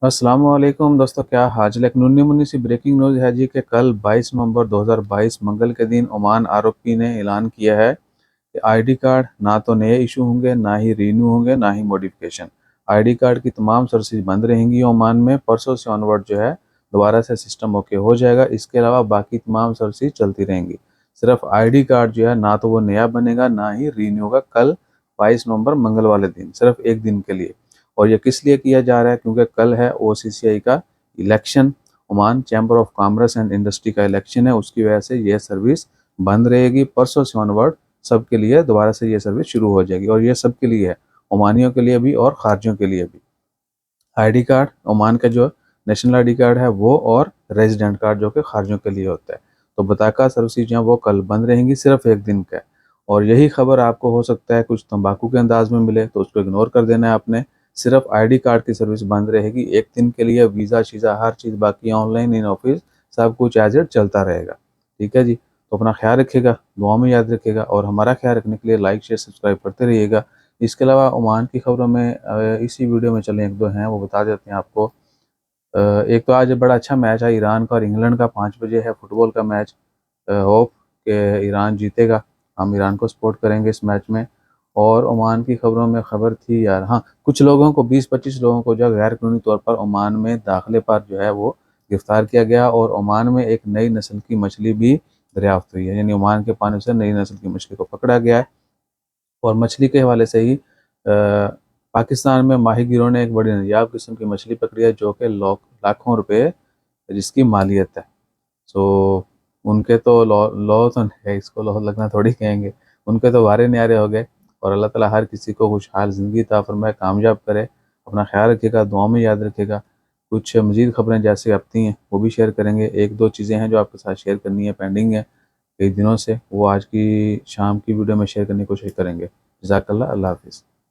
अस्सलामुअलैकुम दोस्तों, क्या हाजिर एक नन्ही मुन्नी सी ब्रेकिंग न्यूज़ है जी कि कल 22 नवंबर 2022 मंगल के दिन ओमान आरओपी ने ऐलान किया है कि आईडी कार्ड ना तो नए इशू होंगे, ना ही रीन्यू होंगे, ना ही मॉडिफिकेशन। आईडी कार्ड की तमाम सर्विसेज बंद रहेंगी ओमान में। परसों से ऑनवर्ड जो है दोबारा से सिस्टम ओके हो जाएगा। इसके अलावा बाकी तमाम सर्विसेज चलती रहेंगी। सिर्फ आईडी कार्ड जो है ना तो वो नया बनेगा, ना ही रीन्यू होगा। कल 22 नवंबर मंगल वाले दिन सिर्फ एक दिन के लिए। और ये किस लिए किया जा रहा है? क्योंकि कल है ओसीसीआई का election, Oman chamber of commerce and industry का इलेक्शन है। उसकी वजह से ये सर्विस बंद रहेगी। परसों से ऑनवर्ड सबके लिए दोबारा से ये सर्विस शुरू हो जाएगी। और ये सबके लिए है, ओमानियों के लिए भी और खारजियों के लिए भी। आईडी कार्ड ओमान का जो नेशनल आईडी कार्ड है वो, और रेजिडेंट कार्ड जो कि खारजियों के लिए होता है। तो बताका सर्विसेज जो हैं वो कल बंद रहेंगी, सिर्फ एक दिन का है। और यही खबर आपको हो सकता है कुछ तंबाकू के अंदाज में मिले, तो उसको इग्नोर कर देना है आपने। सिर्फ आईडी कार्ड की सर्विस बंद रहेगी एक दिन के लिए। वीज़ा शीज़ा हर चीज़ बाकी ऑनलाइन इन ऑफिस सब कुछ एज इट चलता रहेगा। ठीक है जी। तो अपना ख्याल रखिएगा, दुआ में याद रखिएगा, और हमारा ख्याल रखने के लिए लाइक शेयर सब्सक्राइब करते रहिएगा। इसके अलावा ओमान की खबरों में इसी वीडियो में चलें एक दो हैं वो बता देते हैं आपको। एक तो आज बड़ा अच्छा मैच है ईरान का और इंग्लैंड का, 5 बजे है फुटबॉल का मैच। होप कि ईरान जीतेगा। हम ईरान को सपोर्ट करेंगे इस मैच में। और ओमान की खबरों में खबर थी यार, हाँ, कुछ लोगों को 20-25 लोगों को जो गैर कानूनी तौर पर ओमान में दाखिले पर जो है वो गिरफ्तार किया गया। और ओमान में एक नई नस्ल की मछली भी दरियाफ्त हुई है, यानी ओमान के पानी से नई नस्ल की मछली को पकड़ा गया है। और मछली के हवाले से ही पाकिस्तान में माहीगीरों ने एक बड़ी नायाब किस्म की मछली पकड़ी है जो कि लाखों रुपए जिसकी मालियत है। सो उनके तो लॉ लॉ तो नहीं है, इसको लॉ लगना थोड़ी कहेंगे। उनके तो वारे न्यारे हो गए। और अल्लाह ताला हर किसी को खुशहाल ज़िंदगी अता फरमाए, कामयाब करे। अपना ख्याल रखिएगा, दुआ में याद रखिएगा। कुछ मज़ीद खबरें जैसे आती हैं वो भी शेयर करेंगे। एक दो चीज़ें हैं जो आपके साथ शेयर करनी है, पेंडिंग है कई दिनों से, वो आज की शाम की वीडियो में शेयर करने की कोशिश करेंगे। जज़ाकल्लाह, अल्लाह हाफ़िज़।